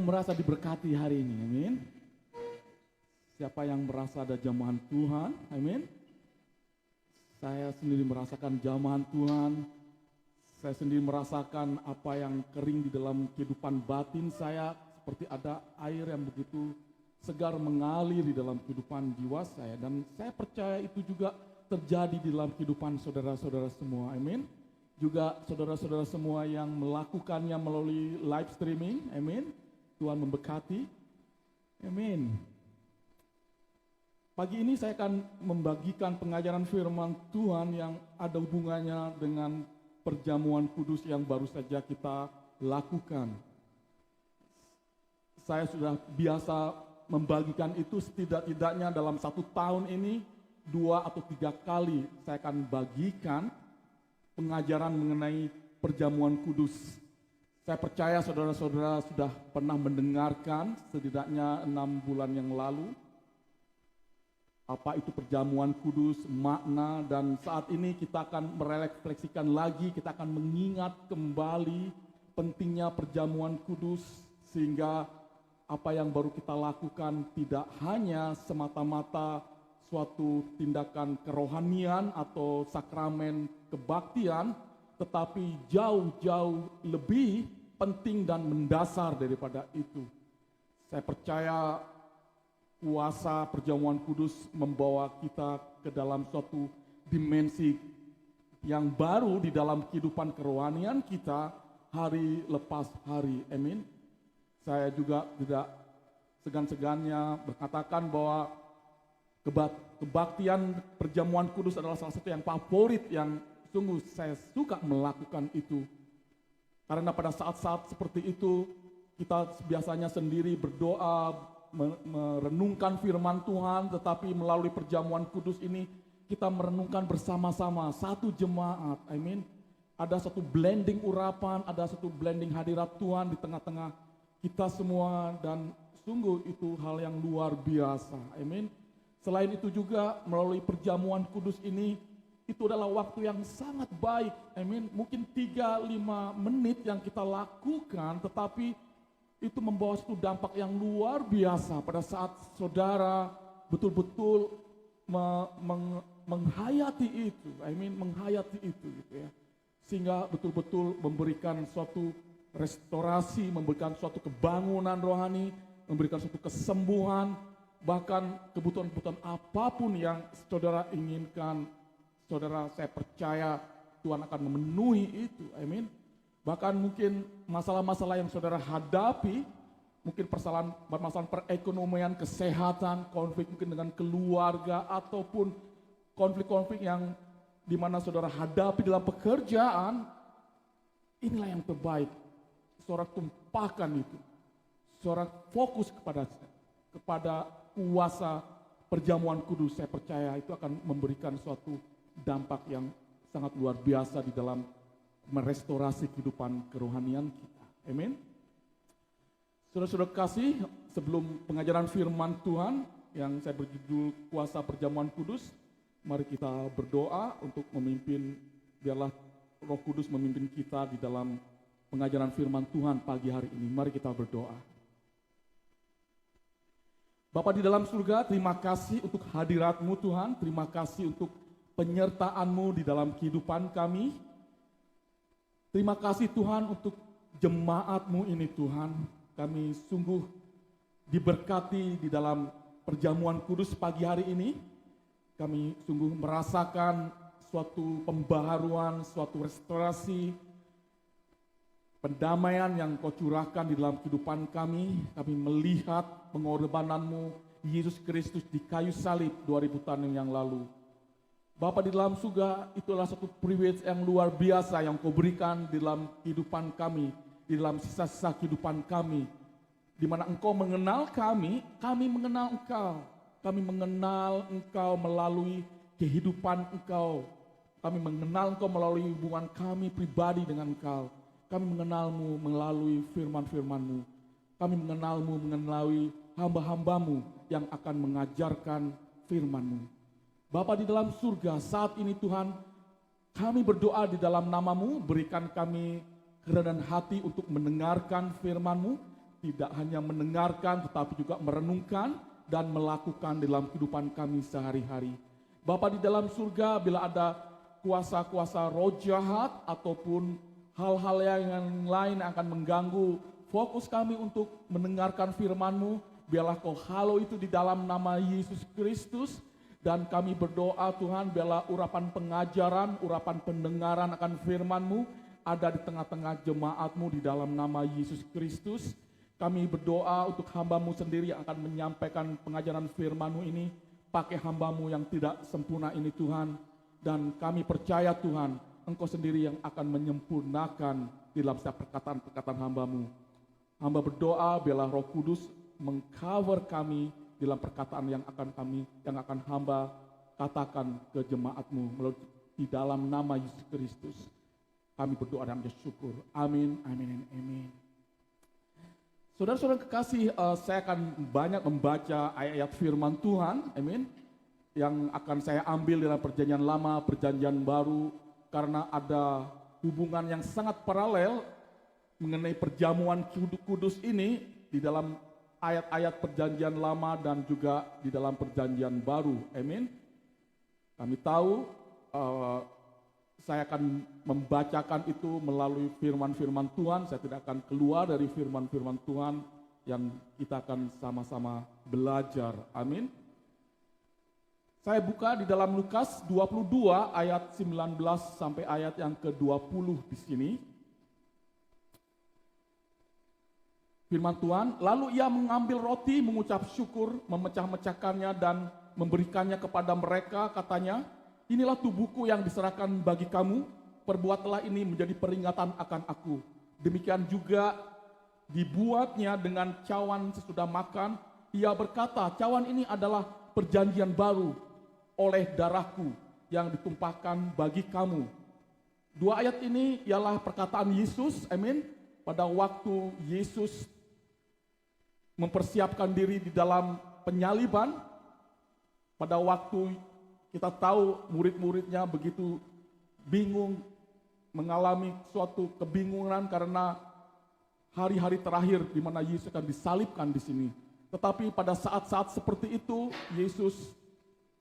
merasa diberkati hari ini? Amin. Siapa yang merasa ada jamahan Tuhan? Amin. Saya sendiri merasakan jamahan Tuhan. Saya sendiri merasakan apa yang kering di dalam kehidupan batin saya. Seperti ada air yang begitu segar mengalir di dalam kehidupan jiwa saya. Dan saya percaya itu juga terjadi di dalam kehidupan saudara-saudara semua. Amin. Juga saudara-saudara semua yang melakukannya melalui live streaming. Amin. Tuhan memberkati. Amin. Pagi ini saya akan membagikan pengajaran firman Tuhan yang ada hubungannya dengan perjamuan kudus yang baru saja kita lakukan. Saya sudah biasa membagikan itu setidak-tidaknya dalam 1 tahun ini 2 atau 3 kali saya akan bagikan pengajaran mengenai perjamuan kudus. Saya percaya saudara-saudara sudah pernah mendengarkan setidaknya 6 bulan yang lalu. Apa itu perjamuan kudus, makna, dan saat ini kita akan merefleksikan lagi, kita akan mengingat kembali pentingnya perjamuan kudus sehingga apa yang baru kita lakukan tidak hanya semata-mata suatu tindakan kerohanian atau sakramen kebaktian, tetapi jauh-jauh lebih penting dan mendasar daripada itu. Saya percaya kuasa perjamuan kudus membawa kita ke dalam suatu dimensi yang baru di dalam kehidupan kerohanian kita hari lepas hari. Amin. Saya juga tidak segan-segannya berkatakan bahwa kebaktian perjamuan kudus adalah salah satu yang favorit, yang sungguh saya suka melakukan itu. Karena pada saat-saat seperti itu kita biasanya sendiri berdoa, merenungkan firman Tuhan, tetapi melalui perjamuan kudus ini kita merenungkan bersama-sama satu jemaat. Amin. Ada satu blending urapan, ada satu blending hadirat Tuhan di tengah-tengah kita semua, dan sungguh itu hal yang luar biasa. Amin. Selain itu juga melalui perjamuan kudus ini, itu adalah waktu yang sangat baik. Amin. Mungkin 3-5 menit yang kita lakukan, tetapi itu membawa suatu dampak yang luar biasa pada saat saudara betul-betul menghayati itu. Menghayati itu gitu ya. Sehingga betul-betul memberikan suatu restorasi, memberikan suatu kebangunan rohani, memberikan suatu kesembuhan, bahkan kebutuhan-kebutuhan apapun yang saudara inginkan, saudara, saya percaya Tuhan akan memenuhi itu. Amin. Bahkan mungkin masalah-masalah yang saudara hadapi, mungkin permasalahan perekonomian, kesehatan, konflik mungkin dengan keluarga, ataupun konflik-konflik yang dimana saudara hadapi dalam pekerjaan, inilah yang terbaik. Saudara tumpahkan itu, saudara fokus kepada kuasa perjamuan kudus. Saya percaya itu akan memberikan suatu dampak yang sangat luar biasa di dalam merestorasi kehidupan kerohanian kita. Amin. Saudara-saudara kasih, sebelum pengajaran firman Tuhan yang saya berjudul kuasa perjamuan kudus, mari kita berdoa untuk memimpin, biarlah Roh Kudus memimpin kita di dalam pengajaran firman Tuhan pagi hari ini. Mari kita berdoa. Bapa di dalam surga, terima kasih untuk hadirat-Mu Tuhan, terima kasih untuk penyertaan-Mu di dalam kehidupan kami. Terima kasih Tuhan untuk jemaat-Mu ini Tuhan. Kami sungguh diberkati di dalam perjamuan kudus pagi hari ini. Kami sungguh merasakan suatu pembaharuan, suatu restorasi, pendamaian yang Kau curahkan di dalam kehidupan kami. Kami melihat pengorbanan-Mu, Yesus Kristus di kayu salib 2000 tahun yang lalu. Bapa di dalam surga, itulah satu privilege yang luar biasa yang Kau berikan di dalam kehidupan kami, di dalam sisa-sisa kehidupan kami, di mana Engkau mengenal kami mengenal Engkau. Kami mengenal Engkau melalui kehidupan Engkau. Kami mengenal Engkau melalui hubungan kami pribadi dengan Engkau. Kami mengenal-Mu melalui firman-firman-Mu. Kami mengenal-Mu melalui hamba-hamba-Mu yang akan mengajarkan firman-Mu. Bapa di dalam surga, saat ini Tuhan, kami berdoa di dalam nama-Mu, berikan kami kerendahan hati untuk mendengarkan firman-Mu. tidak hanya mendengarkan tetapi juga merenungkan dan melakukan dalam kehidupan kami sehari-hari. Bapa di dalam surga, bila ada kuasa-kuasa roh jahat ataupun hal-hal yang lain akan mengganggu fokus kami untuk mendengarkan firman-Mu, biarlah Kau halau itu di dalam nama Yesus Kristus. Dan kami berdoa Tuhan, biarlah urapan pengajaran, urapan pendengaran akan firman-Mu ada di tengah-tengah jemaat-Mu di dalam nama Yesus Kristus. Kami berdoa untuk hamba-Mu sendiri yang akan menyampaikan pengajaran firman-Mu ini. Pakai hamba-Mu yang tidak sempurna ini Tuhan. Dan kami percaya Tuhan, Engkau sendiri yang akan menyempurnakan di dalam setiap perkataan-perkataan hamba-Mu. Hamba berdoa biarlah Roh Kudus mengcover kami dalam perkataan yang akan hamba katakan ke jemaat-Mu melalui di dalam nama Yesus Kristus. Kami berdoa dan bersyukur. Amin, amin, amin. Saudara-saudara kekasih, saya akan banyak membaca ayat-ayat firman Tuhan, amin, yang akan saya ambil dalam perjanjian lama, perjanjian baru, karena ada hubungan yang sangat paralel mengenai perjamuan kudus ini di dalam ayat-ayat perjanjian lama dan juga di dalam perjanjian baru, amin. Kami tahu saya akan membacakan itu melalui firman-firman Tuhan. Saya tidak akan keluar dari firman-firman Tuhan yang kita akan sama-sama belajar. Amin. Saya buka di dalam Lukas 22 ayat 19 sampai ayat yang ke-20 di sini. Firman Tuhan, lalu ia mengambil roti, mengucap syukur, memecah-mecahkannya dan memberikannya kepada mereka, katanya, inilah tubuhku yang diserahkan bagi kamu, perbuatlah ini menjadi peringatan akan aku. Demikian juga dibuatnya dengan cawan sesudah makan. Ia berkata, cawan ini adalah perjanjian baru oleh darahku yang ditumpahkan bagi kamu. Dua ayat ini ialah perkataan Yesus, amin. Pada waktu Yesus mempersiapkan diri di dalam penyaliban, pada waktu kita tahu murid-muridnya begitu bingung, mengalami suatu kebingungan karena hari-hari terakhir di mana Yesus akan disalibkan di sini. Tetapi pada saat-saat seperti itu, Yesus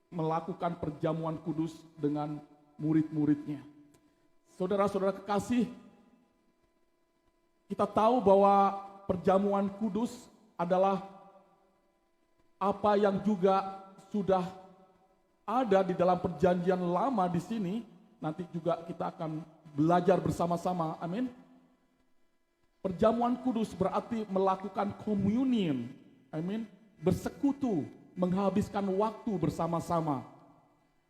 melakukan perjamuan kudus dengan murid-muridnya. Saudara-saudara kekasih, kita tahu bahwa perjamuan kudus adalah apa yang juga sudah ada di dalam perjanjian lama di sini. Nanti juga kita akan belajar bersama-sama, amin. Perjamuan kudus berarti melakukan communion, amin. Bersekutu, menghabiskan waktu bersama-sama.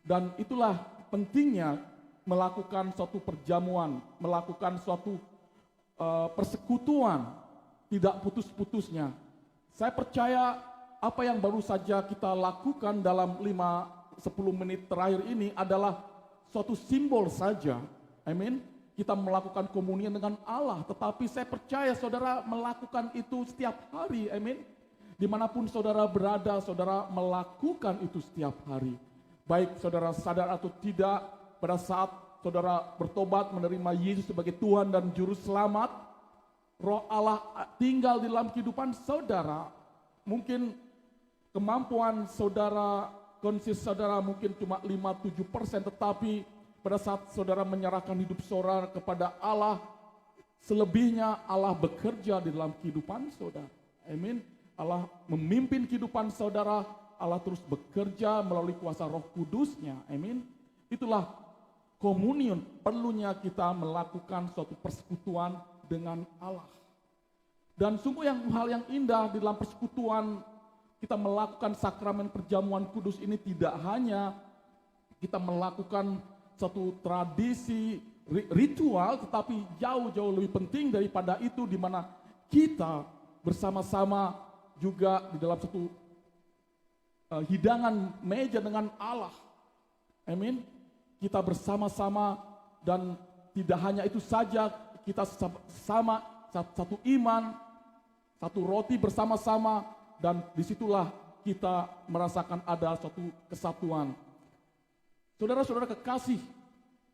Dan itulah pentingnya melakukan suatu perjamuan, melakukan suatu persekutuan, tidak putus-putusnya. Saya percaya apa yang baru saja kita lakukan dalam 5-10 menit terakhir ini adalah suatu simbol saja, amin. Kita melakukan komunion dengan Allah, tetapi saya percaya saudara melakukan itu setiap hari, amin. Dimanapun saudara berada, saudara melakukan itu setiap hari. Baik saudara sadar atau tidak, pada saat saudara bertobat menerima Yesus sebagai Tuhan dan Juru Selamat, Roh Allah tinggal di dalam kehidupan saudara. Mungkin kemampuan saudara, kondisi saudara mungkin cuma 5-7%, tetapi pada saat saudara menyerahkan hidup saudara kepada Allah, selebihnya Allah bekerja di dalam kehidupan saudara. Amin. Allah memimpin kehidupan saudara, Allah terus bekerja melalui kuasa Roh Kudus-Nya. Amin. Itulah komunion, perlunya kita melakukan suatu persekutuan dengan Allah. Dan sungguh hal yang indah di dalam persekutuan kita melakukan sakramen perjamuan kudus ini, tidak hanya kita melakukan satu tradisi ritual, tetapi jauh-jauh lebih penting daripada itu, di mana kita bersama-sama juga di dalam satu hidangan meja dengan Allah. Amin. Kita bersama-sama, dan tidak hanya itu saja, kita sama satu iman, satu roti bersama-sama, dan disitulah kita merasakan ada suatu kesatuan. Saudara-saudara kekasih,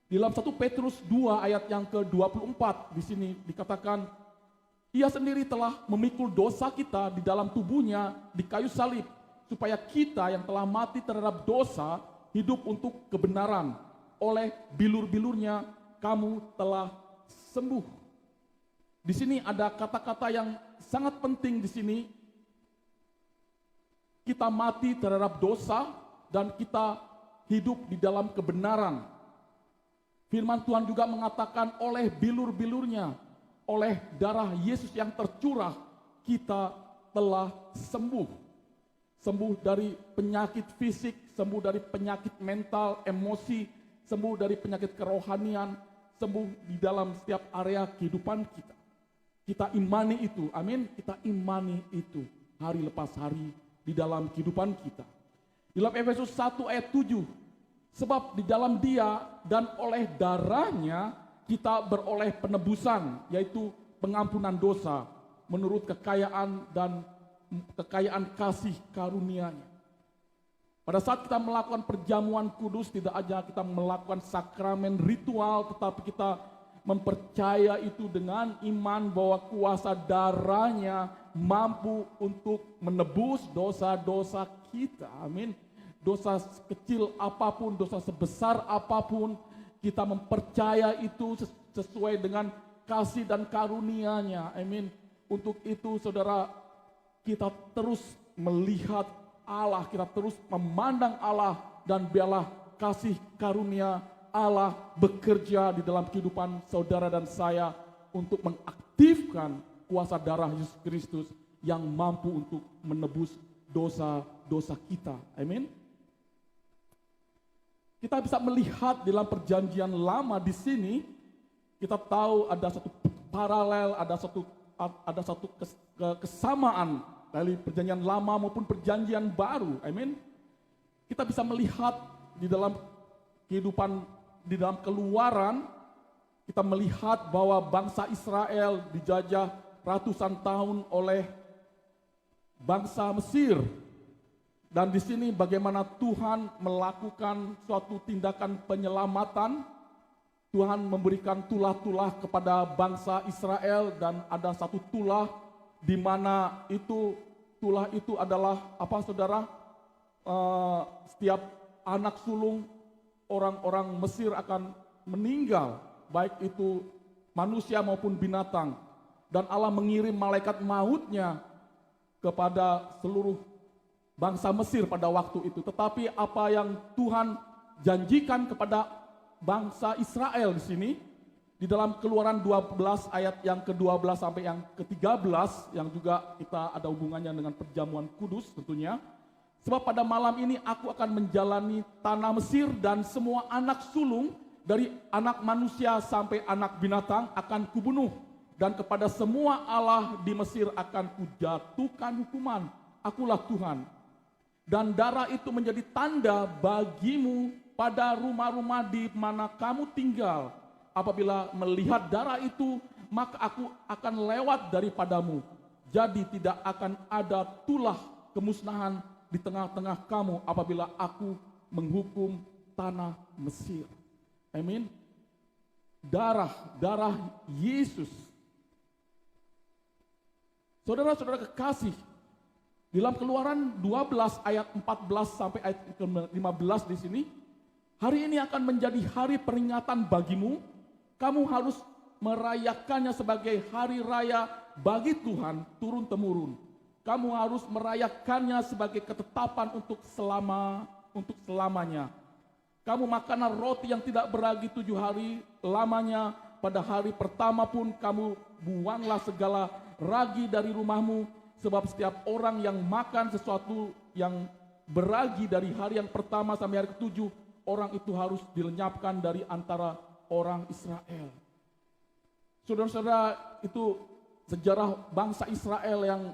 di dalam 1 Petrus 2 ayat yang ke-24 di sini dikatakan, Ia sendiri telah memikul dosa kita di dalam tubuhnya di kayu salib, supaya kita yang telah mati terhadap dosa hidup untuk kebenaran. Oleh bilur-bilurnya kamu telah sembuh. Di sini ada kata-kata yang sangat penting di sini. Kita mati terhadap dosa dan kita hidup di dalam kebenaran. Firman Tuhan juga mengatakan oleh bilur-bilurnya, oleh darah Yesus yang tercurah, kita telah sembuh. Sembuh dari penyakit fisik, sembuh dari penyakit mental, emosi, sembuh dari penyakit kerohanian, sembuh di dalam setiap area kehidupan kita. Kita imani itu, amin. Kita imani itu hari lepas hari di dalam kehidupan kita. Di dalam Efesus 1 ayat 7, sebab di dalam Dia dan oleh darahnya kita beroleh penebusan, yaitu pengampunan dosa menurut kekayaan kasih karunia-Nya. Pada saat kita melakukan perjamuan kudus, tidak aja kita melakukan sakramen ritual, tetapi kita mempercaya itu dengan iman bahwa kuasa darahnya mampu untuk menebus dosa-dosa kita. Amin. Dosa kecil apapun, dosa sebesar apapun, kita mempercaya itu sesuai dengan kasih dan karunia-Nya. Amin. Untuk itu saudara, kita terus melihat Allah, kita terus memandang Allah, dan biarlah kasih karunia Allah bekerja di dalam kehidupan saudara dan saya untuk mengaktifkan kuasa darah Yesus Kristus yang mampu untuk menebus dosa-dosa kita. Amin. Kita bisa melihat dalam perjanjian lama di sini, kita tahu ada satu paralel, ada satu kesamaan dari perjanjian lama maupun perjanjian baru. Amin. Kita bisa melihat di dalam kehidupan, di dalam Keluaran, kita melihat bahwa bangsa Israel dijajah ratusan tahun oleh bangsa Mesir. Dan di sini bagaimana Tuhan melakukan suatu tindakan penyelamatan. Tuhan memberikan tulah-tulah kepada bangsa Israel, dan ada satu tulah di mana tulah itu adalah apa saudara? Setiap anak sulung orang-orang Mesir akan meninggal, baik itu manusia maupun binatang. Dan Allah mengirim malaikat mautnya kepada seluruh bangsa Mesir pada waktu itu. Tetapi apa yang Tuhan janjikan kepada bangsa Israel di sini, di dalam Keluaran 12 ayat yang ke-12 sampai yang ke-13, yang juga kita ada hubungannya dengan perjamuan kudus tentunya. Sebab pada malam ini aku akan menjalani tanah Mesir, dan semua anak sulung dari anak manusia sampai anak binatang akan kubunuh. Dan kepada semua Allah di Mesir akan kujatuhkan hukuman. Akulah Tuhan. Dan darah itu menjadi tanda bagimu pada rumah-rumah di mana kamu tinggal. Apabila melihat darah itu, maka aku akan lewat daripadamu. Jadi tidak akan ada tulah kemusnahan di tengah-tengah kamu apabila aku menghukum tanah Mesir. Amin. Darah Yesus. Saudara-saudara kekasih, dalam Keluaran 12 ayat 14 sampai ayat 15 di sini, hari ini akan menjadi hari peringatan bagimu. Kamu harus merayakannya sebagai hari raya bagi Tuhan turun-temurun. Kamu harus merayakannya sebagai ketetapan untuk selamanya. Kamu makanlah roti yang tidak beragi 7 hari lamanya. Pada hari pertama pun kamu buanglah segala ragi dari rumahmu. Sebab setiap orang yang makan sesuatu yang beragi dari hari yang pertama sampai hari ke-7, orang itu harus dilenyapkan dari antara orang Israel. Saudara-saudara, itu sejarah bangsa Israel yang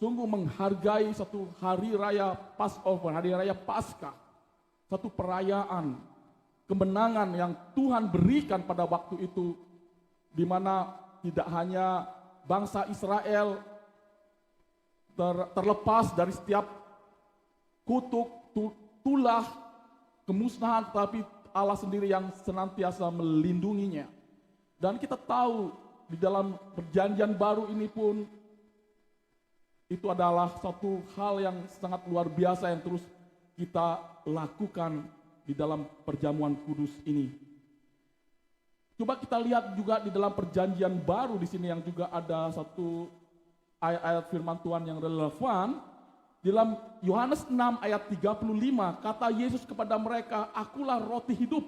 sungguh menghargai satu hari raya Passover, hari raya Paskah. Satu perayaan kemenangan yang Tuhan berikan pada waktu itu, di mana tidak hanya bangsa Israel terlepas dari setiap kutuk, tulah, kemusnahan, tapi Allah sendiri yang senantiasa melindunginya. Dan kita tahu di dalam perjanjian baru ini pun itu adalah satu hal yang sangat luar biasa yang terus kita lakukan di dalam perjamuan kudus ini. Coba kita lihat juga di dalam perjanjian baru di sini yang juga ada satu ayat-ayat firman Tuhan yang relevan. Di dalam Yohanes 6 ayat 35 kata Yesus kepada mereka, "Akulah roti hidup.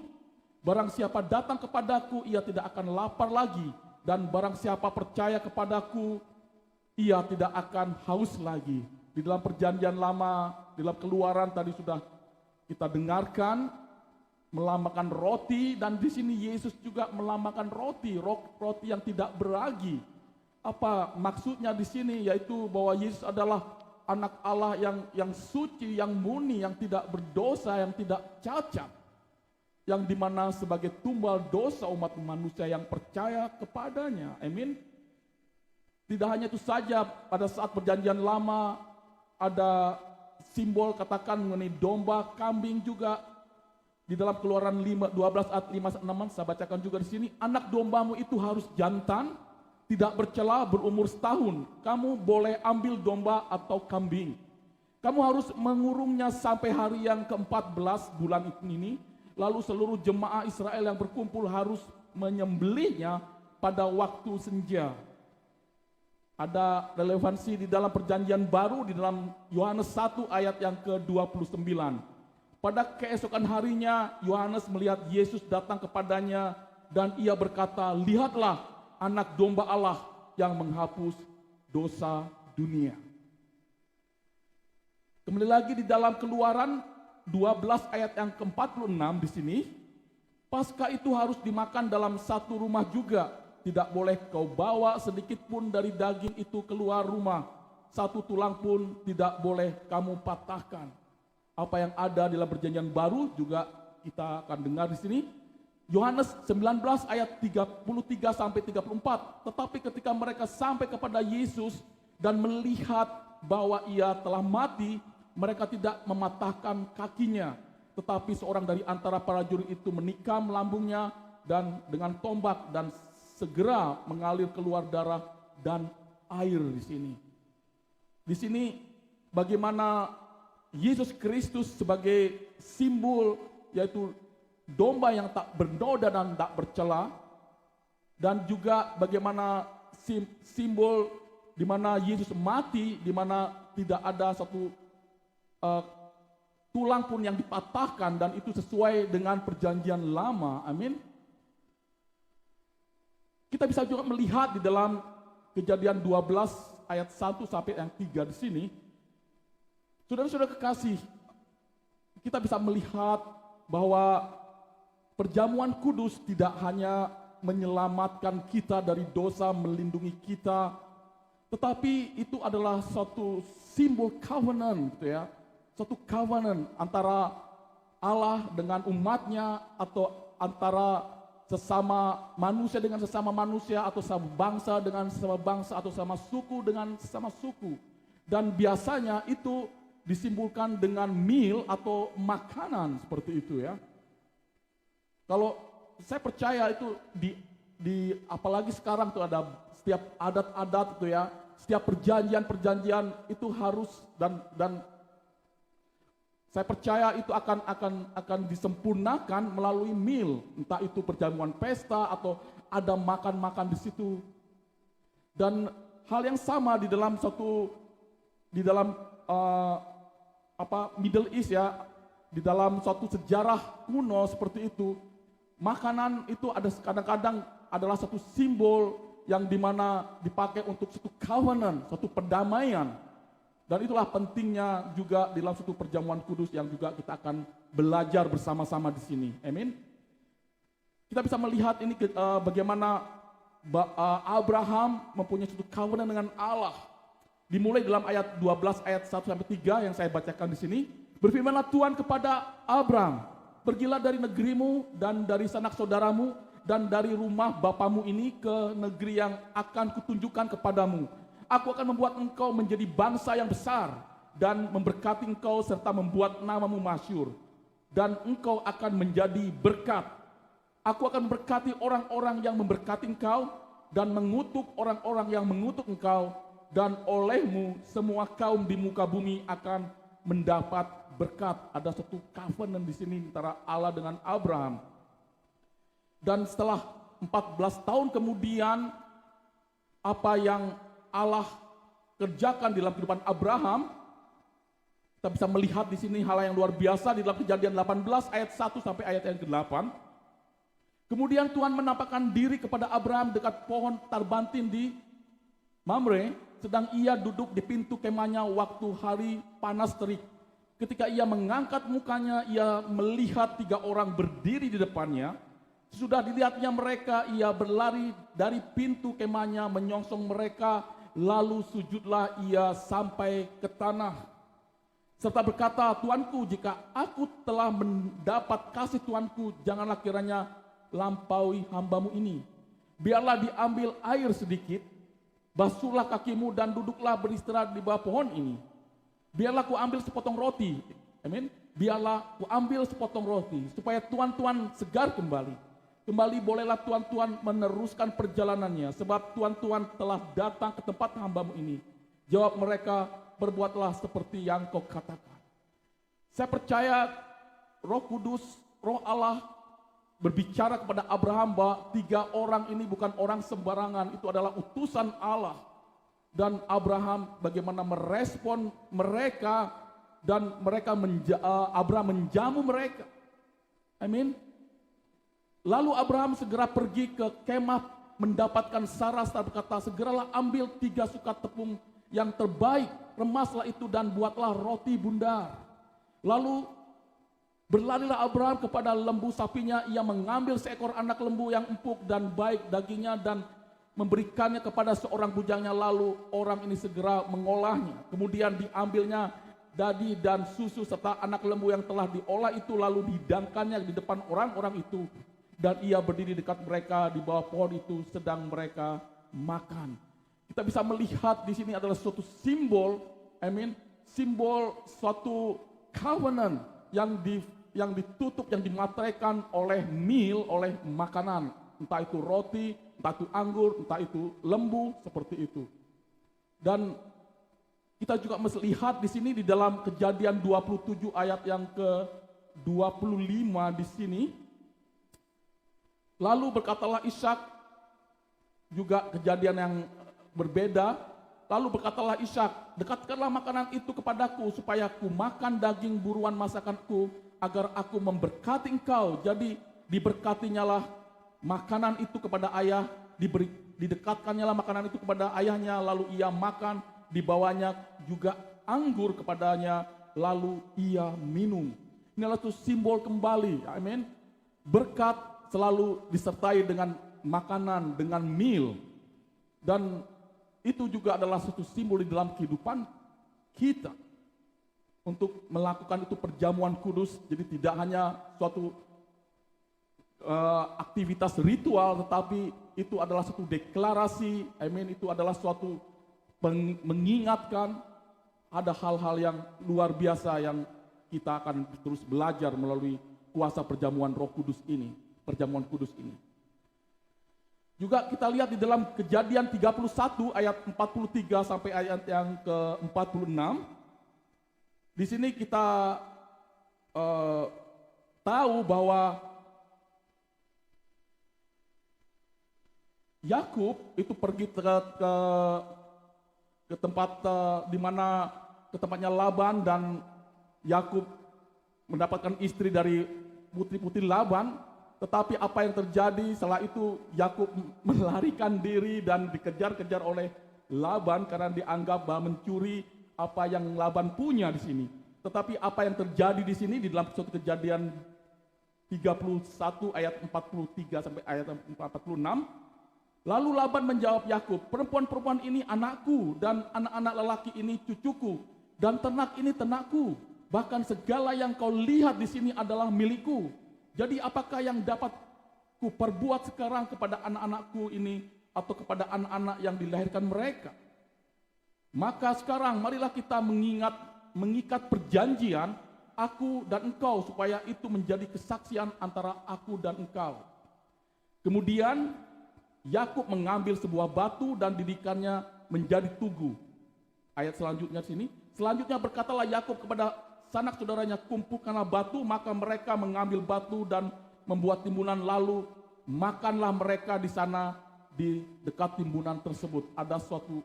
Barang siapa datang kepadaku, ia tidak akan lapar lagi. Dan barang siapa percaya kepadaku, ia tidak akan haus lagi." Di dalam perjanjian lama, di dalam Keluaran tadi sudah kita dengarkan, melambangkan roti, dan di sini Yesus juga melambangkan roti yang tidak beragi. Apa maksudnya di sini? Yaitu bahwa Yesus adalah anak Allah yang suci, yang murni, yang tidak berdosa, yang tidak cacat, yang dimana sebagai tumbal dosa umat manusia yang percaya kepadanya. Amin. Tidak hanya itu saja, pada saat perjanjian lama ada simbol katakan mengenai domba, kambing juga. Di dalam Keluaran 12 ayat 5-6 saya bacakan juga di sini, "Anak dombamu itu harus jantan, tidak bercela, berumur setahun. Kamu boleh ambil domba atau kambing. Kamu harus mengurungnya sampai hari yang ke-14 bulan ini. Lalu seluruh jemaah Israel yang berkumpul harus menyembelihnya pada waktu senja." Ada relevansi di dalam perjanjian baru di dalam Yohanes 1 ayat yang ke-29. Pada keesokan harinya Yohanes melihat Yesus datang kepadanya dan ia berkata, "Lihatlah anak domba Allah yang menghapus dosa dunia." Kembali lagi di dalam Keluaran 12 ayat yang ke-46 di sini, Paskah itu harus dimakan dalam satu rumah juga. Tidak boleh kau bawa sedikit pun dari daging itu keluar rumah. Satu tulang pun tidak boleh kamu patahkan. Apa yang ada dalam perjanjian baru juga kita akan dengar di sini. Yohanes 19 ayat 33 sampai 34. Tetapi ketika mereka sampai kepada Yesus dan melihat bahwa ia telah mati, mereka tidak mematahkan kakinya. Tetapi seorang dari antara para prajurit itu menikam lambungnya dan dengan tombak, dan segera mengalir keluar darah dan air di sini. Di sini bagaimana Yesus Kristus sebagai simbol, yaitu domba yang tak bernoda dan tak bercela, dan juga bagaimana simbol di mana Yesus mati, di mana tidak ada satu tulang pun yang dipatahkan, dan itu sesuai dengan perjanjian lama. Amin. Kita bisa juga melihat di dalam Kejadian 12 ayat 1 sampai yang 3 di sini. Saudara-saudara kekasih, kita bisa melihat bahwa perjamuan kudus tidak hanya menyelamatkan kita dari dosa, melindungi kita, tetapi itu adalah suatu simbol covenant, gitu ya. Suatu covenant antara Allah dengan umatnya, atau antara sesama manusia dengan sesama manusia, atau sama bangsa dengan sesama bangsa, atau sama suku dengan sesama suku. Dan biasanya itu disimbolkan dengan meal atau makanan seperti itu ya. Kalau saya percaya itu di apalagi sekarang tuh ada setiap adat-adat itu ya, setiap perjanjian itu harus dan saya percaya itu akan disempurnakan melalui meal, entah itu perjamuan pesta atau ada makan-makan di situ. Dan hal yang sama di dalam Middle East ya, di dalam suatu sejarah kuno seperti itu, makanan itu ada kadang-kadang adalah satu simbol yang dimana dipakai untuk satu covenant, satu perdamaian. Dan itulah pentingnya juga di dalam suatu perjamuan kudus yang juga kita akan belajar bersama-sama di sini. Amin. Kita bisa melihat ini bagaimana Abraham mempunyai suatu covenant dengan Allah. Dimulai dalam ayat 12 ayat 1 sampai 3 yang saya bacakan di sini. Berfirmanlah Tuhan kepada Abram, "Pergilah dari negerimu dan dari sanak saudaramu dan dari rumah bapamu ini ke negeri yang akan kutunjukkan kepadamu. Aku akan membuat engkau menjadi bangsa yang besar dan memberkati engkau serta membuat namamu masyhur. Dan engkau akan menjadi berkat. Aku akan memberkati orang-orang yang memberkati engkau, dan mengutuk orang-orang yang mengutuk engkau, dan olehmu semua kaum di muka bumi akan mendapat berkat. Ada satu covenant di sini antara Allah dengan Abraham. Dan setelah 14 tahun kemudian, apa yang Allah kerjakan di dalam kehidupan Abraham, kita bisa melihat di sini hal yang luar biasa di dalam Kejadian 18 ayat 1 sampai ayat yang ke-8. Kemudian Tuhan menampakkan diri kepada Abraham dekat pohon tarbantin di Mamre, sedang ia duduk di pintu kemahnya waktu hari panas terik. Ketika ia mengangkat mukanya, ia melihat 3 orang berdiri di depannya. Sudah dilihatnya mereka, ia berlari dari pintu kemahnya menyongsong mereka, lalu sujudlah ia sampai ke tanah. Serta berkata, Tuanku, jika aku telah mendapat kasih Tuanku, janganlah kiranya lampaui hambamu ini. Biarlah diambil air sedikit, basuhlah kakimu dan duduklah beristirahat di bawah pohon ini. Biarlah ku ambil sepotong roti, amin. Biarlah ku ambil sepotong roti, supaya tuan-tuan segar kembali. Kembali bolehlah tuan-tuan meneruskan perjalanannya, sebab tuan-tuan telah datang ke tempat hambamu ini. Jawab mereka, berbuatlah seperti yang kau katakan. Saya percaya Roh Kudus, Roh Allah berbicara kepada Abraham bahwa 3 orang ini bukan orang sembarangan, itu adalah utusan Allah. Dan Abraham bagaimana merespon mereka, dan Abraham menjamu mereka. Amin. Lalu Abraham segera pergi ke kemah mendapatkan Sarah, serta berkata, segeralah ambil 3 sukat tepung yang terbaik, remaslah itu dan buatlah roti bundar. Lalu berlarilah Abraham kepada lembu sapinya, ia mengambil seekor anak lembu yang empuk dan baik dagingnya dan memberikannya kepada seorang bujangnya, lalu orang ini segera mengolahnya. Kemudian diambilnya dadi dan susu serta anak lembu yang telah diolah itu, lalu dihidangkannya di depan orang-orang itu. Dan ia berdiri dekat mereka di bawah pohon itu sedang mereka makan. Kita bisa melihat di sini adalah suatu simbol, simbol suatu covenant yang ditutup, yang dimateraikan oleh meal, oleh makanan. Entah itu roti, entah itu anggur, entah itu lembu, seperti itu. Dan kita juga melihat di sini di dalam Kejadian 27 ayat yang ke-25 di sini. Lalu berkatalah Ishak, juga kejadian yang berbeda. Lalu berkatalah Ishak, dekatkanlah makanan itu kepadaku supaya aku makan daging buruan masakanku, agar aku memberkati engkau. Jadi diberkatinya lah makanan itu kepada ayah, didekatkannya lah makanan itu kepada ayahnya, lalu ia makan, dibawanya juga anggur kepadanya, lalu ia minum. Ini adalah simbol kembali, amin. Berkat selalu disertai dengan makanan, dengan meal. Dan itu juga adalah suatu simbol di dalam kehidupan kita. Untuk melakukan itu perjamuan kudus, jadi tidak hanya suatu aktivitas ritual, tetapi itu adalah suatu deklarasi, itu adalah suatu mengingatkan ada hal-hal yang luar biasa yang kita akan terus belajar melalui kuasa perjamuan Roh Kudus ini, perjamuan kudus ini. Juga kita lihat di dalam Kejadian 31 ayat 43 sampai ayat yang ke-46. Di sini kita tahu bahwa Yakub itu pergi ke tempat di mana ke tempatnya Laban, dan Yakub mendapatkan istri dari putri-putri Laban. Tetapi apa yang terjadi setelah itu, Yakub melarikan diri dan dikejar-kejar oleh Laban karena dianggap bahwa mencuri apa yang Laban punya di sini. Tetapi apa yang terjadi di sini di dalam suatu Kejadian 31 ayat 43 sampai ayat 46. Lalu Laban menjawab Yakub, perempuan-perempuan ini anakku, dan anak-anak lelaki ini cucuku, dan ternak ini ternakku. Bahkan segala yang kau lihat di sini adalah milikku. Jadi apakah yang dapat ku perbuat sekarang kepada anak-anakku ini atau kepada anak-anak yang dilahirkan mereka? Maka sekarang marilah kita mengikat perjanjian aku dan engkau, supaya itu menjadi kesaksian antara aku dan engkau. Kemudian Yakub mengambil sebuah batu dan didikannya menjadi tugu. Ayat selanjutnya sini. Selanjutnya berkatalah Yakub kepada sanak saudaranya, kumpulkanlah batu, maka mereka mengambil batu dan membuat timbunan, lalu makanlah mereka di sana di dekat timbunan tersebut. Ada suatu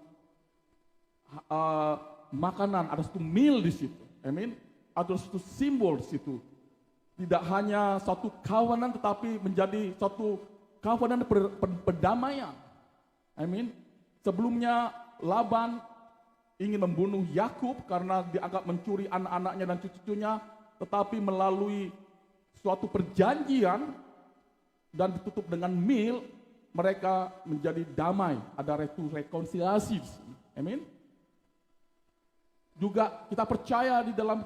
makanan, ada suatu meal di situ. Amin. Ada suatu simbol di situ. Tidak hanya suatu kawanan, tetapi menjadi suatu kawanan perdamaian. Amin. Sebelumnya Laban ingin membunuh Yakub karena dianggap mencuri anak-anaknya dan cucu-cucunya, tetapi melalui suatu perjanjian dan ditutup dengan meal, mereka menjadi damai. Ada rekonsiliasi. Amin. Juga kita percaya di dalam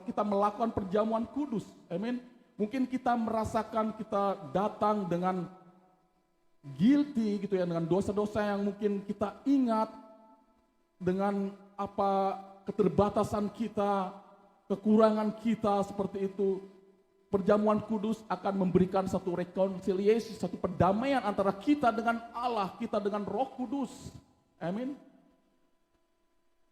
kita melakukan perjamuan kudus. Amin. Mungkin kita merasakan kita datang dengan guilty gitu ya, dengan dosa-dosa yang mungkin kita ingat, dengan apa keterbatasan kita, kekurangan kita seperti itu. Perjamuan kudus akan memberikan satu rekonsiliasi, satu perdamaian antara kita dengan Allah, kita dengan Roh Kudus. Amin.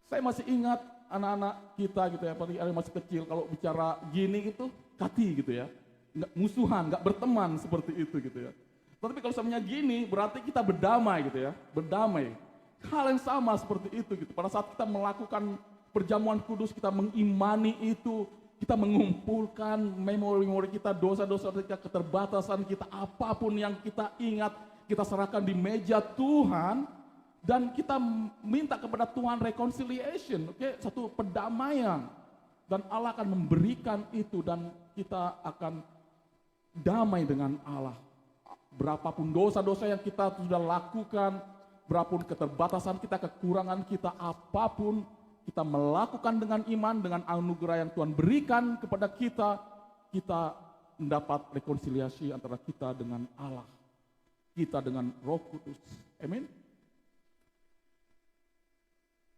Saya masih ingat anak-anak kita gitu ya, apalagi yang masih kecil, kalau bicara gini gitu, kati gitu ya, nggak musuhan, nggak berteman seperti itu gitu ya. Tapi kalau sebenarnya gini, berarti kita berdamai gitu ya, berdamai. Hal yang sama seperti itu gitu. Pada saat kita melakukan perjamuan kudus, kita mengimani itu, kita mengumpulkan memori-memori kita, dosa-dosa kita, keterbatasan kita, apapun yang kita ingat, kita serahkan di meja Tuhan, dan kita minta kepada Tuhan reconciliation, oke, satu perdamaian. Dan Allah akan memberikan itu dan kita akan damai dengan Allah. Berapapun dosa-dosa yang kita sudah lakukan, berapapun keterbatasan kita, kekurangan kita, apapun, kita melakukan dengan iman, dengan anugerah yang Tuhan berikan kepada kita, kita mendapat rekonsiliasi antara kita dengan Allah, kita dengan Roh Kudus. Amin.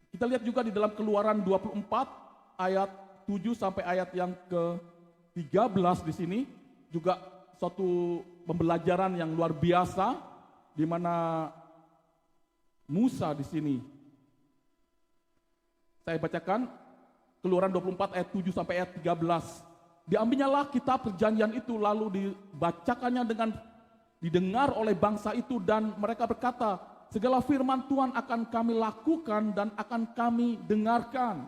Kita lihat juga di dalam Keluaran 24 ayat 7 sampai ayat yang ke-13 di sini juga suatu pembelajaran yang luar biasa di mana Musa di sini. Saya bacakan Keluaran 24 ayat 7 sampai ayat 13. Diambilnyalah kitab perjanjian itu lalu dibacakannya dengan didengar oleh bangsa itu dan mereka berkata, segala firman Tuhan akan kami lakukan dan akan kami dengarkan.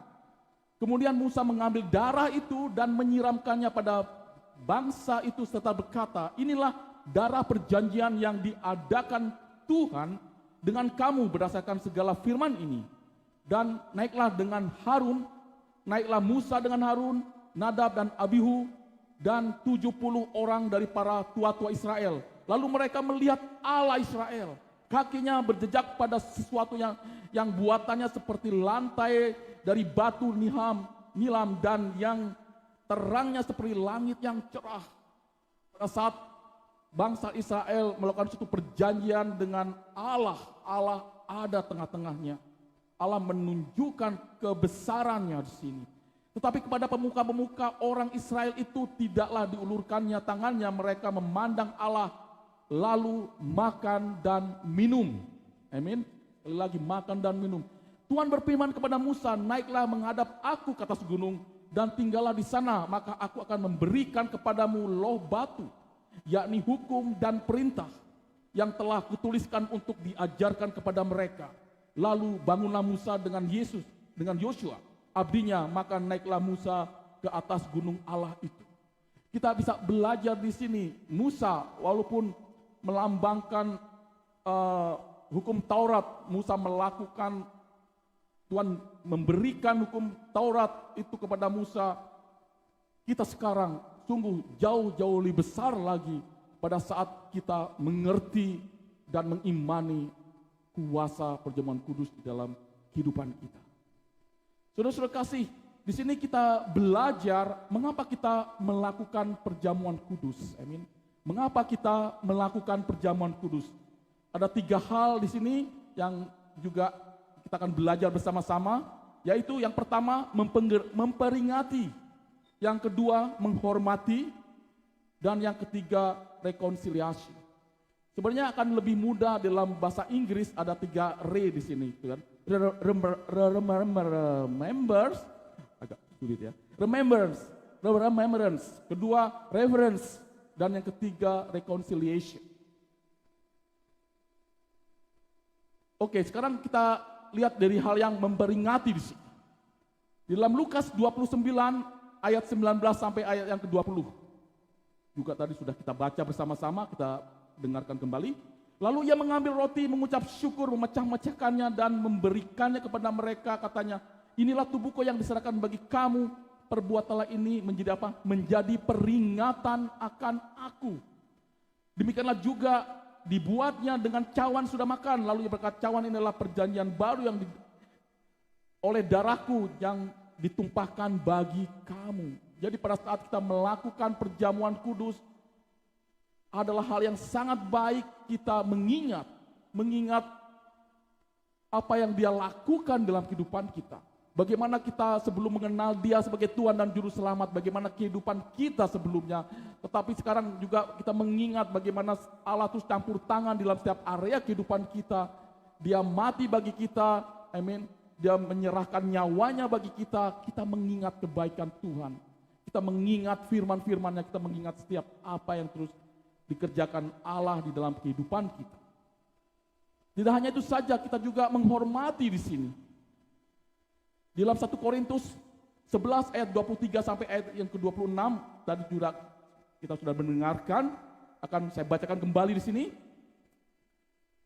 Kemudian Musa mengambil darah itu dan menyiramkannya pada bangsa itu serta berkata, inilah darah perjanjian yang diadakan Tuhan dengan kamu berdasarkan segala firman ini. Dan naiklah Musa dengan Harun, Nadab dan Abihu, dan 70 orang dari para tua-tua Israel. Lalu mereka melihat Allah Israel. Kakinya berjejak pada sesuatu yang buatannya seperti lantai dari batu nilam dan yang terangnya seperti langit yang cerah. Pada saat bangsa Israel melakukan suatu perjanjian dengan Allah, Allah ada tengah-tengahnya. Allah menunjukkan kebesarannya di sini. Tetapi kepada pemuka-pemuka orang Israel itu tidaklah diulurkannya tangannya, mereka memandang Allah lalu makan dan minum. Amin. Lagi makan dan minum. Tuhan berfirman kepada Musa, naiklah menghadap aku ke atas gunung dan tinggallah di sana, maka aku akan memberikan kepadamu loh batu, yakni hukum dan perintah yang telah kutuliskan untuk diajarkan kepada mereka. Lalu bangunlah Musa dengan Yosua, abdinya, maka naiklah Musa ke atas gunung Allah itu. Kita bisa belajar di sini, Musa walaupun melambangkan hukum Taurat, Musa melakukan, Tuhan memberikan hukum Taurat itu kepada Musa. Kita sekarang sungguh jauh-jauh lebih besar lagi pada saat kita mengerti dan mengimani kuasa perjamuan kudus di dalam kehidupan kita. Saudara-saudara kasih, di sini kita belajar mengapa kita melakukan perjamuan kudus. Amin. Mengapa kita melakukan perjamuan kudus? Ada 3 hal di sini yang juga kita akan belajar bersama-sama, yaitu yang pertama memperingati, yang kedua menghormati, dan yang ketiga rekonsiliasi. Sebenarnya akan lebih mudah dalam bahasa Inggris, ada 3 re di sini, gitu kan. Remembers, agak sulit ya. Remembrance. Kedua, reverence. Dan yang ketiga, reconciliation. Oke, sekarang kita lihat dari hal yang memperingati di sini. Di dalam Lukas 29 ayat 19 sampai ayat yang ke-20. Juga tadi sudah kita baca bersama-sama, kita dengarkan kembali. Lalu ia mengambil roti, mengucap syukur, memecah-mecahkannya dan memberikannya kepada mereka, katanya, inilah tubuhku yang diserahkan bagi kamu, perbuatlah ini menjadi apa? Menjadi peringatan akan aku. Demikianlah juga dibuatnya dengan cawan sudah makan, lalu ia berkata, cawan inilah perjanjian baru yang oleh darahku yang ditumpahkan bagi kamu. Jadi pada saat kita melakukan perjamuan kudus, adalah hal yang sangat baik kita mengingat apa yang dia lakukan dalam kehidupan kita. Bagaimana kita sebelum mengenal dia sebagai Tuhan dan Juru Selamat, bagaimana kehidupan kita sebelumnya. Tetapi sekarang juga kita mengingat bagaimana Allah terus campur tangan dalam setiap area kehidupan kita. Dia mati bagi kita, amin. Dia menyerahkan nyawanya bagi kita. Kita mengingat kebaikan Tuhan. Kita mengingat firman-firmannya, kita mengingat setiap apa yang terus dikerjakan Allah di dalam kehidupan kita. Tidak hanya itu saja, kita juga menghormati di sini. Di dalam 1 Korintus 11 ayat 23 sampai ayat yang ke-26, tadi juga kita sudah mendengarkan, akan saya bacakan kembali di sini.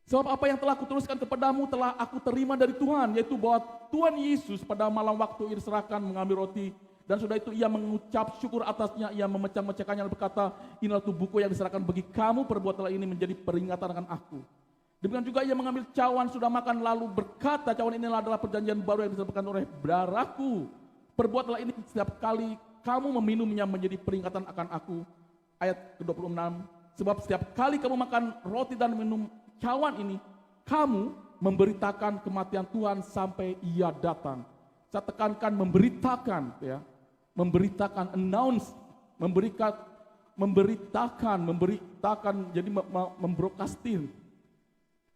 Sebab apa yang telah kutuliskan kepadamu telah aku terima dari Tuhan, yaitu bahwa Tuhan Yesus pada malam waktu ia diserahkan mengambil roti, dan sudah itu ia mengucap syukur atasnya, ia memecah-mecahkannya dan berkata, inilah tubuhku yang diserahkan bagi kamu, perbuatlah ini menjadi peringatan akan aku. Demikian juga ia mengambil cawan sudah makan, lalu berkata, cawan inilah adalah perjanjian baru yang disebutkan oleh darahku. Perbuatlah ini setiap kali kamu meminumnya menjadi peringatan akan aku. Ayat ke-26, sebab setiap kali kamu makan roti dan minum cawan ini, kamu memberitakan kematian Tuhan sampai ia datang. Saya tekankan memberitakan, ya. Memberitakan, announce, memberitakan, jadi membroadcasting.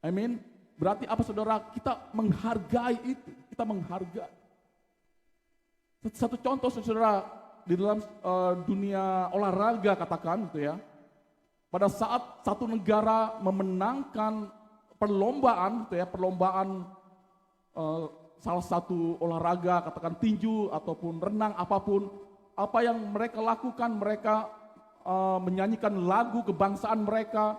Amin. Berarti apa saudara? Kita menghargai itu, kita menghargai. Satu contoh saudara di dalam dunia olahraga katakan gitu ya. Pada saat satu negara memenangkan perlombaan, gitu ya, perlombaan salah satu olahraga, katakan tinju ataupun renang apapun, apa yang mereka lakukan, mereka menyanyikan lagu kebangsaan mereka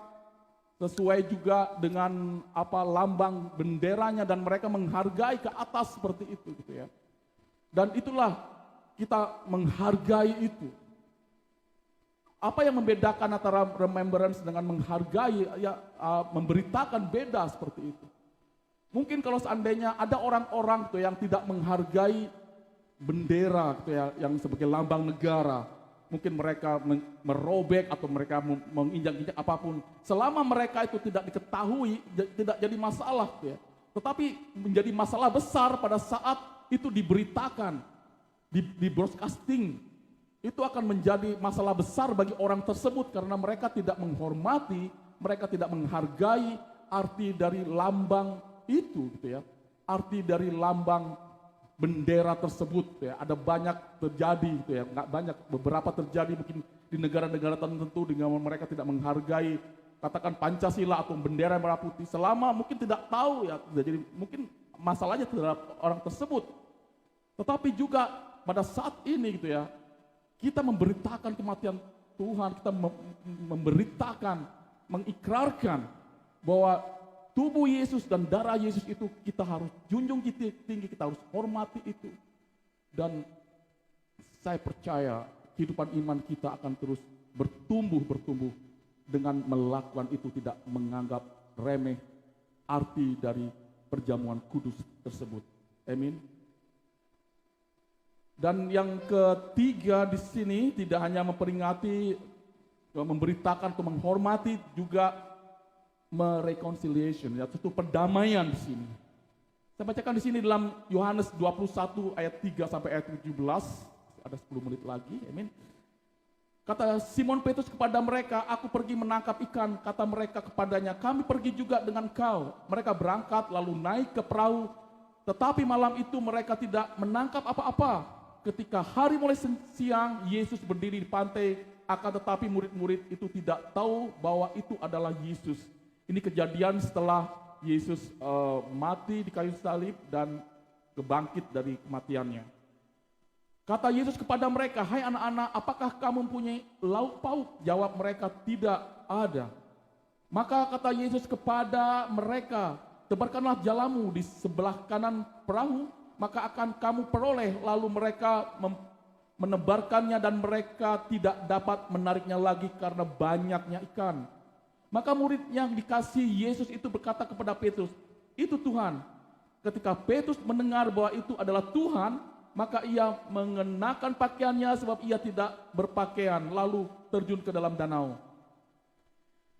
sesuai juga dengan apa lambang benderanya, dan mereka menghargai ke atas seperti itu gitu ya. Dan itulah kita menghargai itu. Apa yang membedakan antara remembrance dengan menghargai, ya memberitakan beda seperti itu. Mungkin kalau seandainya ada orang-orang tuh yang tidak menghargai bendera tuh ya, yang sebagai lambang negara, mungkin mereka merobek atau mereka menginjak-injak apapun, selama mereka itu tidak diketahui, tidak jadi masalah tuh ya. Tetapi menjadi masalah besar pada saat itu diberitakan, di broadcasting, itu akan menjadi masalah besar bagi orang tersebut karena mereka tidak menghormati, mereka tidak menghargai arti dari lambang itu gitu ya, arti dari lambang bendera tersebut ya. Ada banyak terjadi gitu ya, nggak banyak, beberapa terjadi mungkin di negara-negara tertentu dengan mereka tidak menghargai katakan Pancasila atau bendera merah putih, selama mungkin tidak tahu ya, jadi mungkin masalahnya terhadap orang tersebut. Tetapi juga pada saat ini gitu ya, kita memberitakan kematian Tuhan, kita memberitakan, mengikrarkan bahwa tubuh Yesus dan darah Yesus itu kita harus junjung tinggi, kita harus hormati itu. Dan saya percaya kehidupan iman kita akan terus bertumbuh dengan melakukan itu, tidak menganggap remeh arti dari perjamuan kudus tersebut. Amin. Dan yang ketiga di sini tidak hanya memperingati, memberitakan atau menghormati, juga mereconciliation, ya, itu perdamaian di sini. Saya bacakan di sini dalam Yohanes 21 ayat 3 sampai ayat 17, ada 10 menit lagi, amin. Kata Simon Petrus kepada mereka, aku pergi menangkap ikan. Kata mereka kepadanya, kami pergi juga dengan kau. Mereka berangkat lalu naik ke perahu. Tetapi malam itu mereka tidak menangkap apa-apa. Ketika hari mulai siang, Yesus berdiri di pantai. Akan tetapi murid-murid itu tidak tahu bahwa itu adalah Yesus. Ini kejadian setelah Yesus mati di kayu salib dan bangkit dari kematiannya. Kata Yesus kepada mereka, hai anak-anak, apakah kamu mempunyai lauk pauk? Jawab mereka, tidak ada. Maka kata Yesus kepada mereka, tebarkanlah jalamu di sebelah kanan perahu, maka akan kamu peroleh. Lalu mereka menebarkannya dan mereka tidak dapat menariknya lagi karena banyaknya ikan. Maka murid yang dikasih Yesus itu berkata kepada Petrus, itu Tuhan. Ketika Petrus mendengar bahwa itu adalah Tuhan, maka ia mengenakan pakaiannya sebab ia tidak berpakaian, lalu terjun ke dalam danau.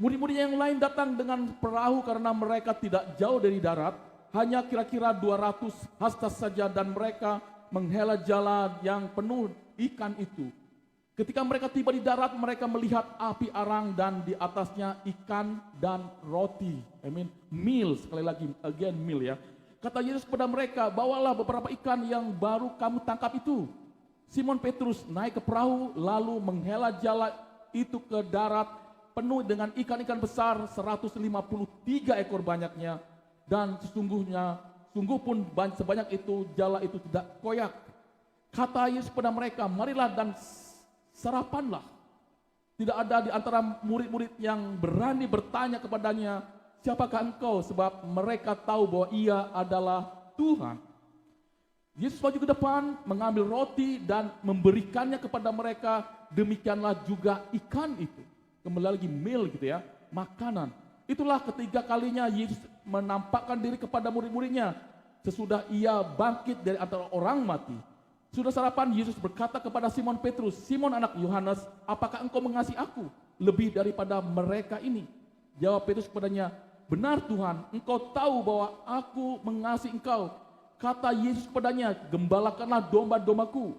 Murid-murid yang lain datang dengan perahu karena mereka tidak jauh dari darat, hanya kira-kira 200 hasta saja, dan mereka menghela jala yang penuh ikan itu. Ketika mereka tiba di darat, mereka melihat api arang dan di atasnya ikan dan roti. Meal, sekali lagi, again meal ya. Kata Yesus kepada mereka, bawalah beberapa ikan yang baru kamu tangkap itu. Simon Petrus naik ke perahu, lalu menghela jala itu ke darat, penuh dengan ikan-ikan besar, 153 ekor banyaknya. Dan sungguh pun sebanyak itu, jala itu tidak koyak. Kata Yesus kepada mereka, marilah dan sarapanlah. Tidak ada di antara murid-murid yang berani bertanya kepadanya, siapakah engkau? Sebab mereka tahu bahwa ia adalah Tuhan. Yesus maju ke depan, mengambil roti dan memberikannya kepada mereka. Demikianlah juga ikan itu. Kembali lagi meal gitu ya, makanan. Itulah ketiga kalinya Yesus menampakkan diri kepada murid-muridnya. Sesudah ia bangkit dari antara orang mati. Sudah sarapan, Yesus berkata kepada Simon Petrus, Simon anak Yohanes, apakah engkau mengasihi aku lebih daripada mereka ini? Jawab Petrus kepadanya, benar Tuhan, engkau tahu bahwa aku mengasihi engkau. Kata Yesus kepadanya, gembalakanlah domba-dombaku.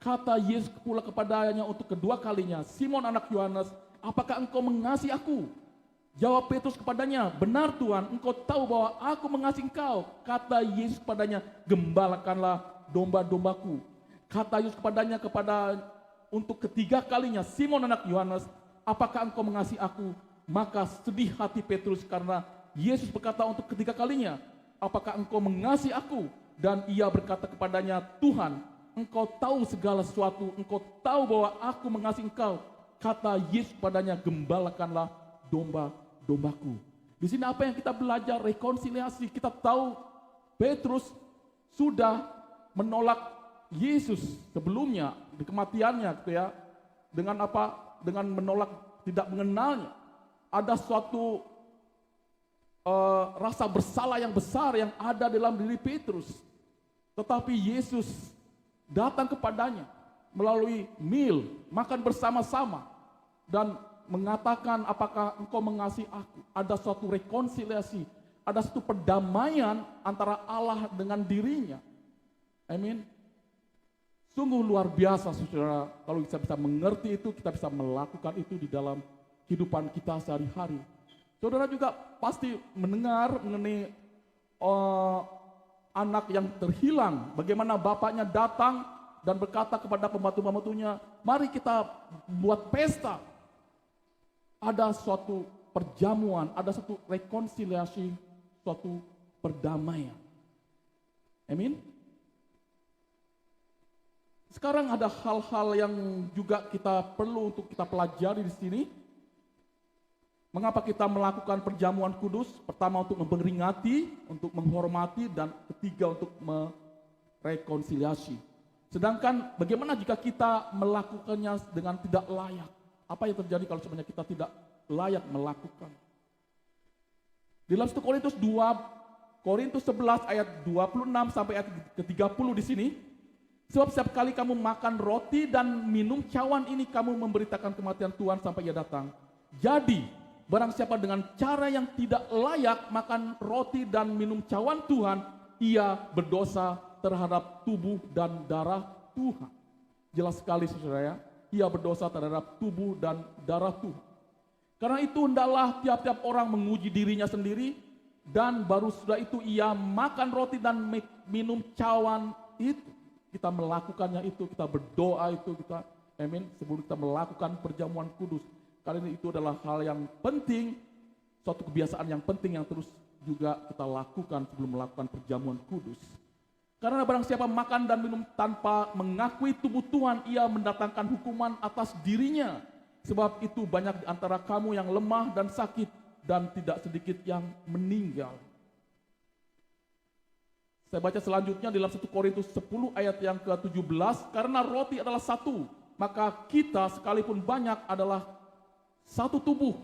Kata Yesus pula kepadanya untuk kedua kalinya, Simon anak Yohanes, apakah engkau mengasihi aku? Jawab Petrus kepadanya, benar Tuhan, engkau tahu bahwa aku mengasihi engkau. Kata Yesus kepadanya, gembalakanlah domba-dombaku. Kata Yesus kepadanya untuk ketiga kalinya, Simon anak Yohanes, apakah engkau mengasihi aku? Maka sedih hati Petrus karena Yesus berkata untuk ketiga kalinya, apakah engkau mengasihi aku? Dan ia berkata kepadanya, Tuhan, engkau tahu segala sesuatu, engkau tahu bahwa aku mengasihi engkau. Kata Yesus kepadanya, gembalakanlah domba-dombaku. Di sini apa yang kita belajar? Rekonsiliasi. Kita tahu Petrus sudah menolak Yesus sebelumnya di kematiannya gitu ya. Dengan apa? Dengan menolak, tidak mengenalnya. Ada suatu rasa bersalah yang besar yang ada dalam diri Petrus. Tetapi Yesus datang kepadanya melalui meal, makan bersama-sama, dan mengatakan, apakah engkau mengasihi aku? Ada suatu rekonsiliasi, ada suatu perdamaian antara Allah dengan dirinya. Amin. Sungguh luar biasa saudara, kalau kita bisa mengerti itu, kita bisa melakukan itu di dalam kehidupan kita sehari-hari. Saudara juga pasti mendengar mengenai anak yang terhilang, bagaimana bapaknya datang dan berkata kepada pembantu-pembantunya, mari kita buat pesta. Ada suatu perjamuan, ada suatu rekonsiliasi, suatu perdamaian. Amin. Sekarang ada hal-hal yang juga kita perlu untuk kita pelajari di sini. Mengapa kita melakukan perjamuan kudus? Pertama untuk memperingati, untuk menghormati, dan ketiga untuk merekonsiliasi. Sedangkan bagaimana jika kita melakukannya dengan tidak layak? Apa yang terjadi kalau sebenarnya kita tidak layak melakukan? Di dalam 1 Korintus 11 ayat 26 sampai ayat ke-30 di sini, sebab setiap kali kamu makan roti dan minum cawan ini, kamu memberitakan kematian Tuhan sampai ia datang. Jadi, barang siapa dengan cara yang tidak layak makan roti dan minum cawan Tuhan, ia berdosa terhadap tubuh dan darah Tuhan. Jelas sekali saudara ya. ia berdosa terhadap tubuh dan darah Tuhan. Karena itu hendaklah tiap-tiap orang menguji dirinya sendiri, dan baru sudah itu ia makan roti dan minum cawan itu. Kita melakukannya itu, kita berdoa itu, kita amin, sebelum kita melakukan perjamuan kudus. Karena itu adalah hal yang penting, suatu kebiasaan yang penting yang terus juga kita lakukan sebelum melakukan perjamuan kudus. Karena barang siapa makan dan minum tanpa mengakui tubuh Tuhan, ia mendatangkan hukuman atas dirinya. Sebab itu banyak di antara kamu yang lemah dan sakit, dan tidak sedikit yang meninggal. Saya baca selanjutnya dalam 1 Korintus 10 ayat yang ke-17. Karena roti adalah satu, maka kita sekalipun banyak adalah satu tubuh.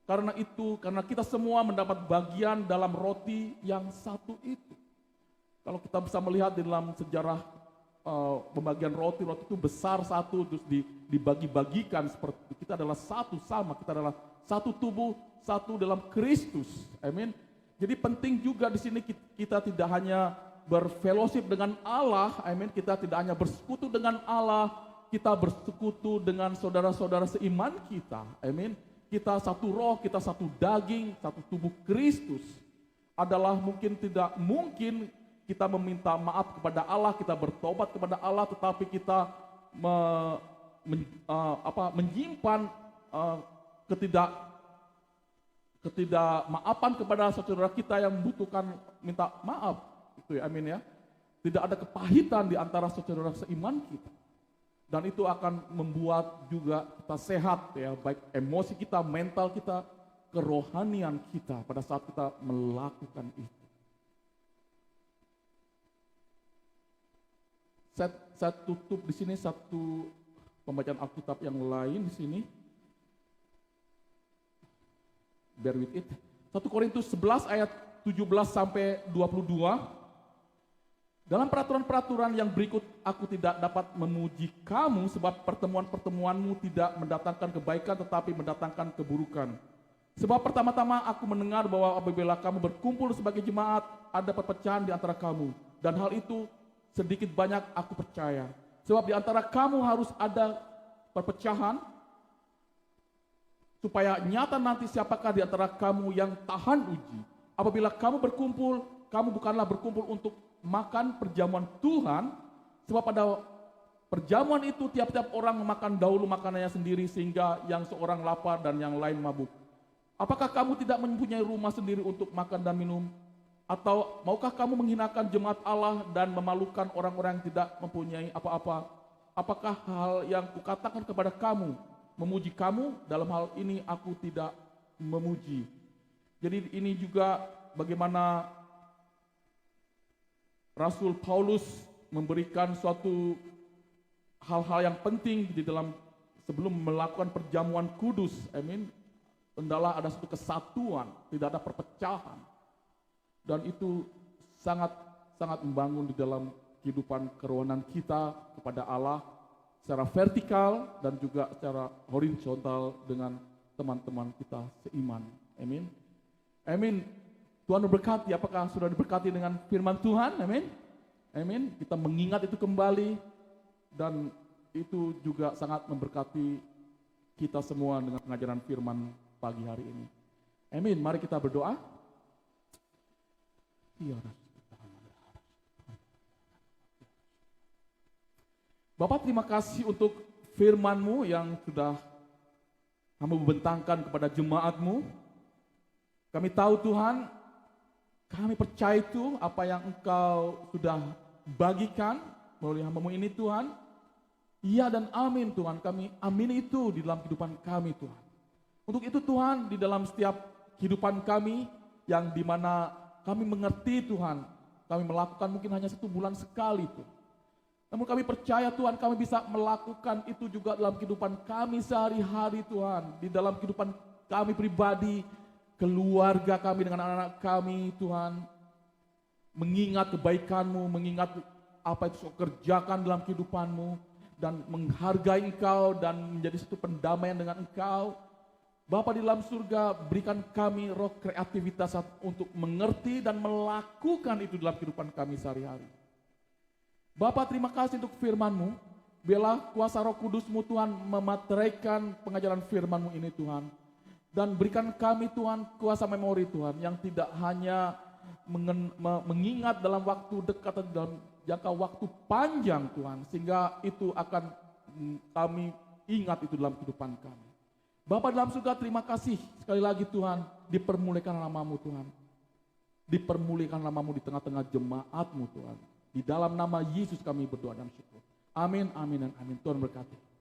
Karena itu, karena kita semua mendapat bagian dalam roti yang satu itu. Kalau kita bisa melihat di dalam sejarah pembagian roti itu besar satu, terus dibagi-bagikan seperti itu. Kita adalah satu sama, kita adalah satu tubuh, satu dalam Kristus. Amin. Jadi penting juga di sini kita tidak hanya berfellowship dengan Allah, amin. Kita tidak hanya bersekutu dengan Allah, kita bersekutu dengan saudara-saudara seiman kita. Amin. Kita satu roh, kita satu daging, satu tubuh Kristus. Adalah tidak mungkin kita meminta maaf kepada Allah, kita bertobat kepada Allah, tetapi kita menyimpan ketidakmaafan kepada saudara kita yang membutuhkan minta maaf. Itu ya, amin ya. Tidak ada kepahitan di antara saudara seiman kita. Dan itu akan membuat juga kita sehat ya, baik emosi kita, mental kita, kerohanian kita pada saat kita melakukan itu. Saya tutup di sini satu pembacaan Alkitab yang lain di sini. Bear with it. 1 Korintus 11 ayat 17 sampai 22. Dalam peraturan-peraturan yang berikut aku tidak dapat memuji kamu sebab pertemuan-pertemuanmu tidak mendatangkan kebaikan tetapi mendatangkan keburukan. Sebab pertama-tama aku mendengar bahwa apabila kamu berkumpul sebagai jemaat ada perpecahan di antara kamu. Dan hal itu sedikit banyak aku percaya. Sebab di antara kamu harus ada perpecahan supaya nyata nanti siapakah di antara kamu yang tahan uji. Apabila kamu berkumpul, kamu bukanlah berkumpul untuk makan perjamuan Tuhan, sebab pada perjamuan itu tiap-tiap orang memakan dahulu makanannya sendiri sehingga yang seorang lapar dan yang lain mabuk. Apakah kamu tidak mempunyai rumah sendiri untuk makan dan minum? Atau maukah kamu menghinakan jemaat Allah dan memalukan orang-orang yang tidak mempunyai apa-apa? Apakah hal yang kukatakan kepada kamu memuji kamu? Dalam hal ini aku tidak memuji. Jadi ini juga bagaimana Rasul Paulus memberikan suatu hal-hal yang penting di dalam sebelum melakukan perjamuan kudus. Amin. Hendaklah ada satu kesatuan, tidak ada perpecahan. Dan itu sangat membangun di dalam kehidupan kerohanian kita kepada Allah secara vertikal dan juga secara horizontal dengan teman-teman kita seiman. Amin. Amin. Tuhan memberkati. Apakah sudah diberkati dengan firman Tuhan? Amin. Amin. Kita mengingat itu kembali dan itu juga sangat memberkati kita semua dengan pengajaran firman pagi hari ini. Amin. Mari kita berdoa. Bapak, terima kasih untuk firman-Mu yang sudah kamu bentangkan kepada jemaat-Mu. Kami tahu Tuhan, kami percaya itu apa yang Engkau sudah bagikan melalui hamba-Mu ini Tuhan. Iya dan amin Tuhan, kami amin itu di dalam kehidupan kami Tuhan. Untuk itu Tuhan, di dalam setiap kehidupan kami yang dimana kami mengerti Tuhan, kami melakukan mungkin hanya 1 bulan sekali Tuhan. Namun kami percaya Tuhan, kami bisa melakukan itu juga dalam kehidupan kami sehari-hari Tuhan. Di dalam kehidupan kami pribadi, keluarga kami dengan anak-anak kami Tuhan. Mengingat kebaikan-Mu, mengingat apa itu Kau kerjakan dalam kehidupan-Mu. Dan menghargai Engkau dan menjadi satu pendamaian dengan Engkau. Bapa di dalam surga, berikan kami roh kreativitas untuk mengerti dan melakukan itu dalam kehidupan kami sehari-hari. Bapa, terima kasih untuk firman-Mu Biarlah kuasa Roh Kudus-Mu Tuhan memateraikan pengajaran firman-Mu ini Tuhan. Dan berikan kami Tuhan kuasa memori Tuhan yang tidak hanya mengingat dalam waktu dekat atau dalam jangka waktu panjang Tuhan. Sehingga itu akan kami ingat itu dalam kehidupan kami. Bapa dalam surga, terima kasih sekali lagi Tuhan, dipermuliakan nama-Mu Tuhan. Dipermuliakan nama-Mu di tengah-tengah jemaat-Mu Tuhan. Di dalam nama Yesus kami berdoa dan syukur. Amin, amin, dan amin. Tuhan berkati.